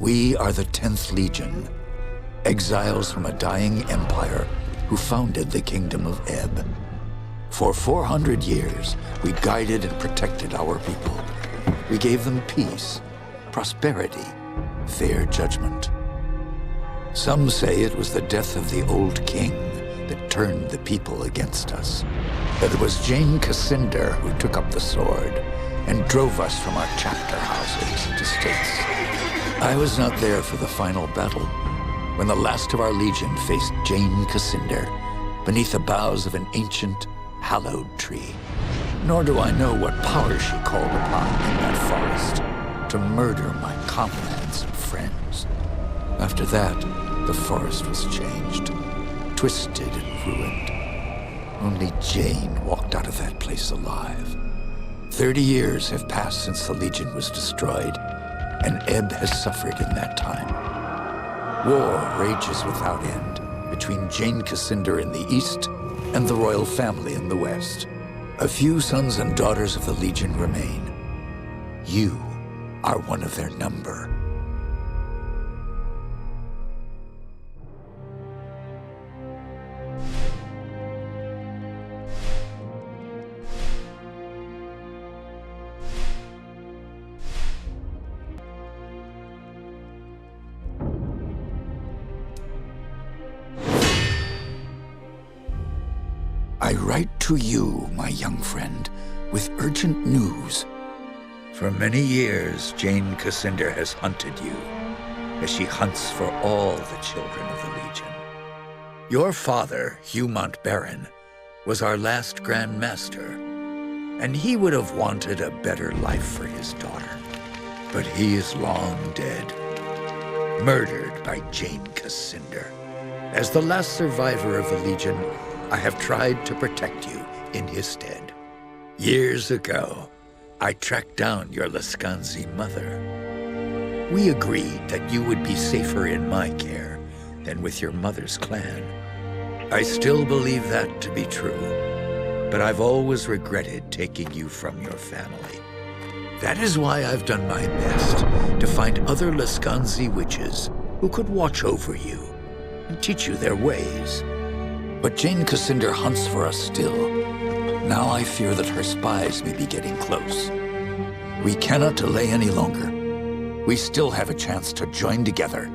We are the 10th Legion, exiles from a dying empire who founded the Kingdom of Ebb. For 400 years, we guided and protected our people. We gave them peace, prosperity, fair judgment. Some say it was the death of the old king that turned the people against us. But it was Jane Cascinder who took up the sword and drove us from our chapter houses and estates. I was not there for the final battle, when the last of our legion faced Jane Cascinder beneath the boughs of an ancient, hallowed tree. Nor do I know what power she called upon in that forest to murder my comrades and friends. After that, the forest was changed, twisted and ruined. Only Jane walked out of that place alive. 30 years have passed since the Legion was destroyed, and Ebb has suffered in that time. War rages without end between Jane Cascinder in the east and the royal family in the west. A few sons and daughters of the Legion remain. You are one of their number. I write to you, my young friend, with urgent news. For many years, Jane Cascinder has hunted you, as she hunts for all the children of the Legion. Your father, Hugh Montbarron, was our last Grand Master, and he would have wanted a better life for his daughter. But he is long dead, murdered by Jane Cascinder. As the last survivor of the Legion, I have tried to protect you in his stead. Years ago, I tracked down your Lascanzi mother. We agreed that you would be safer in my care than with your mother's clan. I still believe that to be true, but I've always regretted taking you from your family. That is why I've done my best to find other Lascanzi witches who could watch over you and teach you their ways. But Jane Cascinder hunts for us still. Now I fear that her spies may be getting close. We cannot delay any longer. We still have a chance to join together,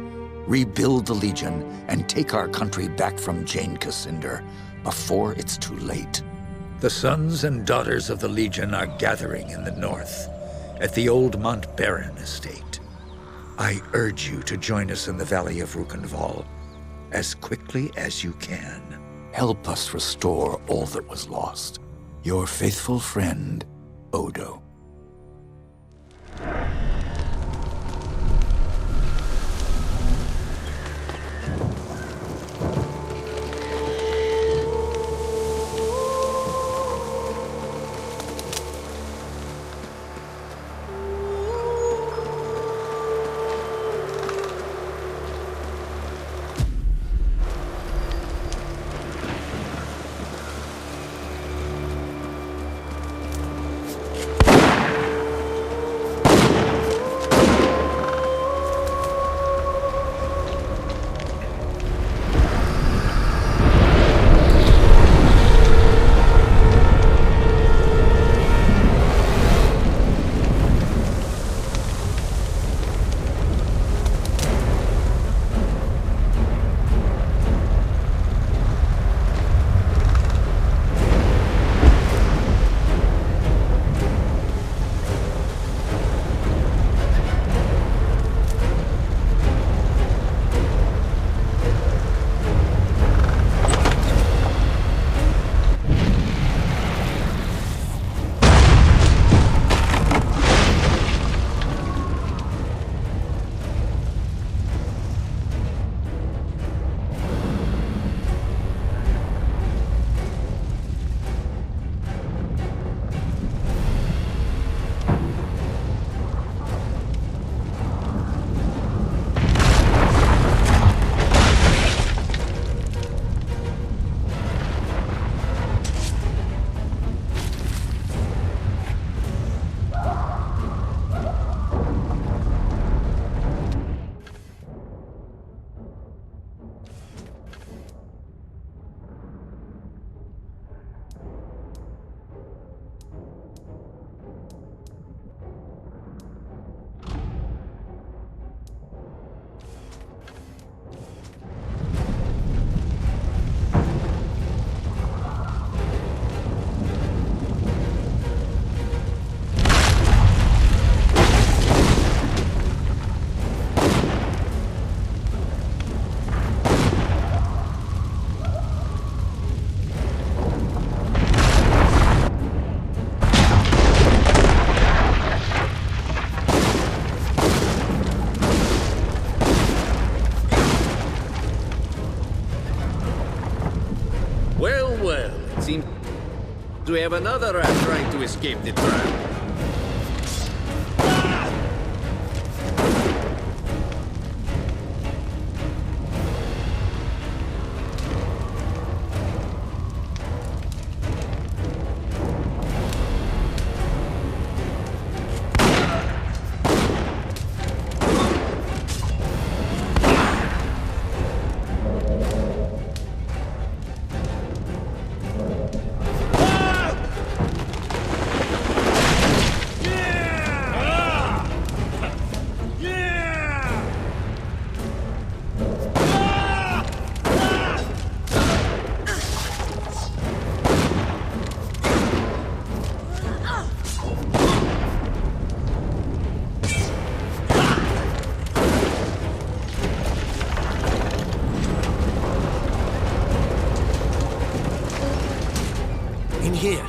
rebuild the Legion, and take our country back from Jane Cascinder before it's too late. The sons and daughters of the Legion are gathering in the north, at the old Montbarron estate. I urge you to join us in the Valley of Rukenval as quickly as you can. Help us restore all that was lost. Your faithful friend, Odo. We have another rat trying to escape the trap. Here.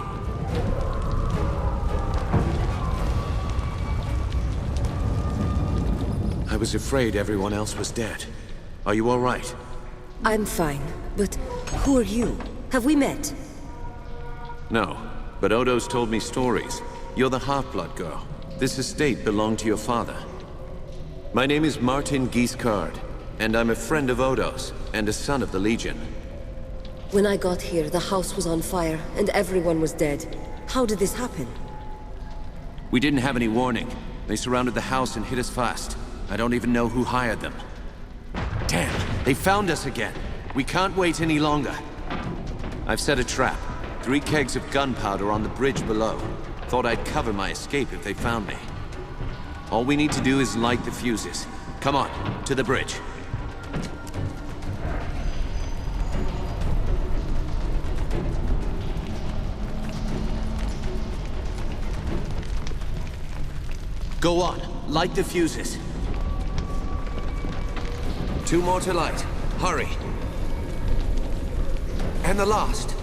I was afraid everyone else was dead. Are you all right? I'm fine, but who are you? Have we met? No, but Odo's told me stories. You're the half-blood girl. This estate belonged to your father. My name is Martin Guiscard, and I'm a friend of Odo's, and a son of the Legion. When I got here, the house was on fire, and everyone was dead. How did this happen? We didn't have any warning. They surrounded the house and hit us fast. I don't even know who hired them. Damn, they found us again. We can't wait any longer. I've set a trap. 3 kegs of gunpowder on the bridge below. Thought I'd cover my escape if they found me. All we need to do is light the fuses. Come on, to the bridge. Go on, light the fuses. 2 more to light. Hurry. And the last.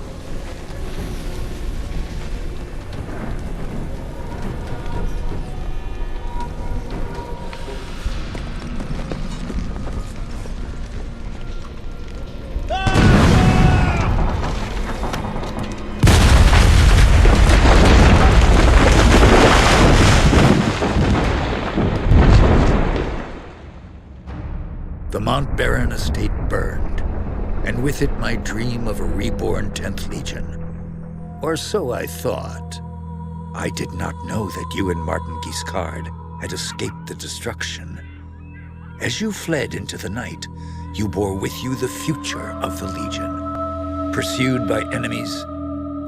The Montbarron estate burned, and with it my dream of a reborn 10th Legion. Or so I thought. I did not know that you and Martin Guiscard had escaped the destruction. As you fled into the night, you bore with you the future of the Legion. Pursued by enemies,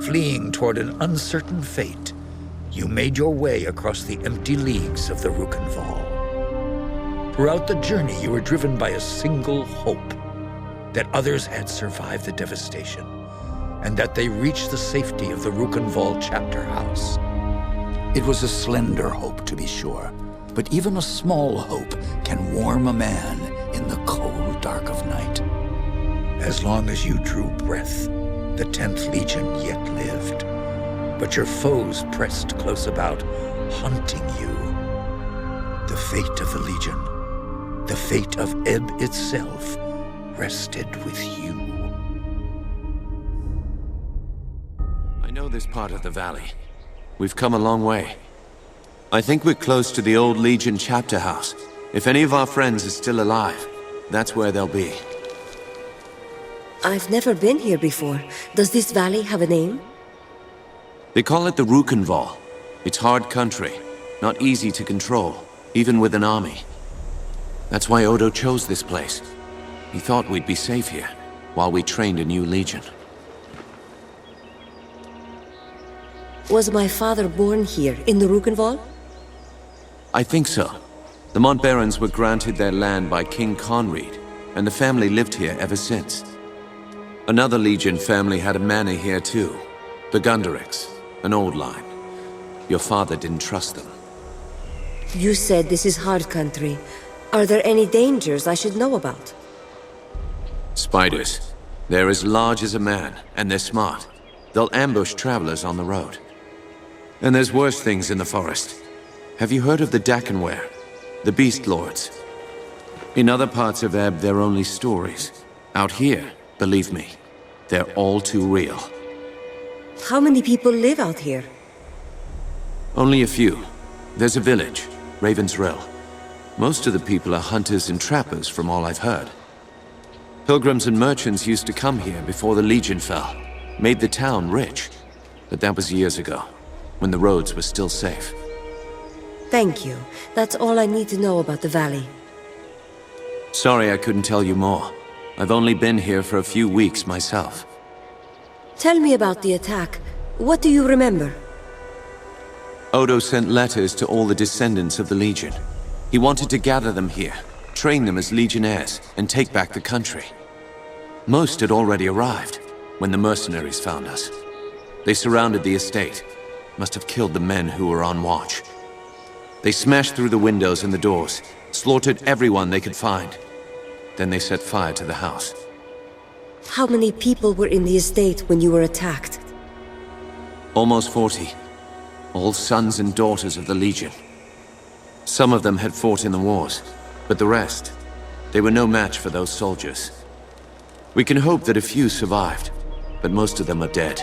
fleeing toward an uncertain fate, you made your way across the empty leagues of the Rukenval. Throughout the journey, you were driven by a single hope, that others had survived the devastation, and that they reached the safety of the Rukenval chapter house. It was a slender hope, to be sure, but even a small hope can warm a man in the cold dark of night. As long as you drew breath, the 10th Legion yet lived, but your foes pressed close about, hunting you. The fate of the Legion, the fate of Ebb itself, rested with you. I know this part of the valley. We've come a long way. I think we're close to the old Legion chapter house. If any of our friends are still alive, that's where they'll be. I've never been here before. Does this valley have a name? They call it the Rukenval. It's hard country, not easy to control, even with an army. That's why Odo chose this place. He thought we'd be safe here, while we trained a new Legion. Was my father born here, in the Rukenval? I think so. The Montbarrons were granted their land by King Conrad, and the family lived here ever since. Another Legion family had a manor here too, the Gunderics, an old line. Your father didn't trust them. You said this is hard country. Are there any dangers I should know about? Spiders. They're as large as a man, and they're smart. They'll ambush travelers on the road. And there's worse things in the forest. Have you heard of the Dakenware? The Beast Lords? In other parts of Ebb, they're only stories. Out here, believe me, they're all too real. How many people live out here? Only a few. There's a village, Raven's Rill. Most of the people are hunters and trappers from all I've heard. Pilgrims and merchants used to come here before the Legion fell. Made the town rich. But that was years ago, when the roads were still safe. Thank you. That's all I need to know about the valley. Sorry I couldn't tell you more. I've only been here for a few weeks myself. Tell me about the attack. What do you remember? Odo sent letters to all the descendants of the Legion. He wanted to gather them here, train them as Legionnaires, and take back the country. Most had already arrived when the mercenaries found us. They surrounded the estate. Must have killed the men who were on watch. They smashed through the windows and the doors, slaughtered everyone they could find. Then they set fire to the house. How many people were in the estate when you were attacked? Almost 40. All sons and daughters of the Legion. Some of them had fought in the wars, but the rest, they were no match for those soldiers. We can hope that a few survived, but most of them are dead.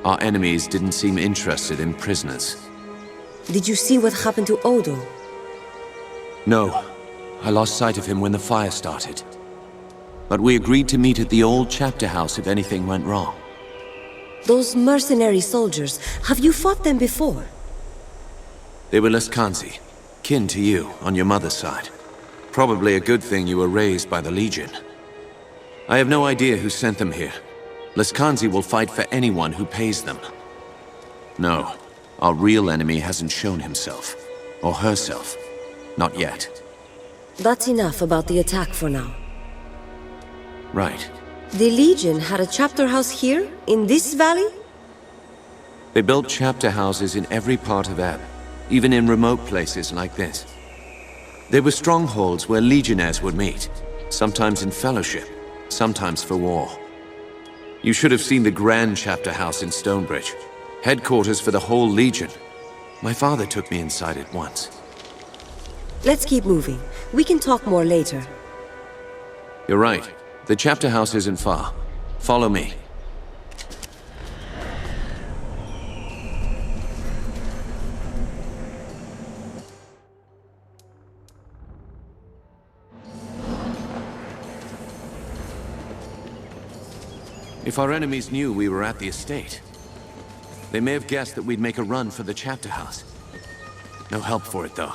Our enemies didn't seem interested in prisoners. Did you see what happened to Odo? No, I lost sight of him when the fire started. But we agreed to meet at the old chapter house if anything went wrong. Those mercenary soldiers, have you fought them before? They were Leskanzi, kin to you on your mother's side. Probably a good thing you were raised by the Legion. I have no idea who sent them here. Leskanzi will fight for anyone who pays them. No, our real enemy hasn't shown himself. Or herself. Not yet. That's enough about the attack for now. Right. The Legion had a chapter house here, in this valley? They built chapter houses in every part of Ebb, even in remote places like this. They were strongholds where Legionnaires would meet, sometimes in fellowship, sometimes for war. You should have seen the Grand Chapter House in Stonebridge, headquarters for the whole Legion. My father took me inside it once. Let's keep moving. We can talk more later. You're right. The chapter house isn't far. Follow me. If our enemies knew we were at the estate, they may have guessed that we'd make a run for the chapter house. No help for it, though.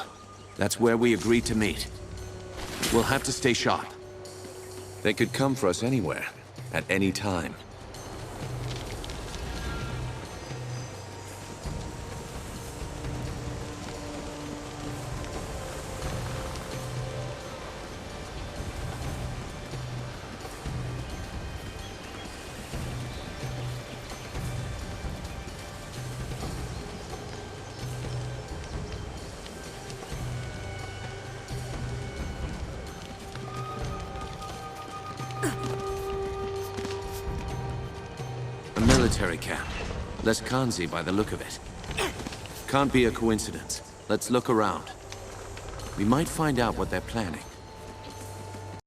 That's where we agreed to meet. We'll have to stay sharp. They could come for us anywhere, at any time. Military camp. Leskanzi by the look of it. Can't be a coincidence. Let's look around. We might find out what they're planning.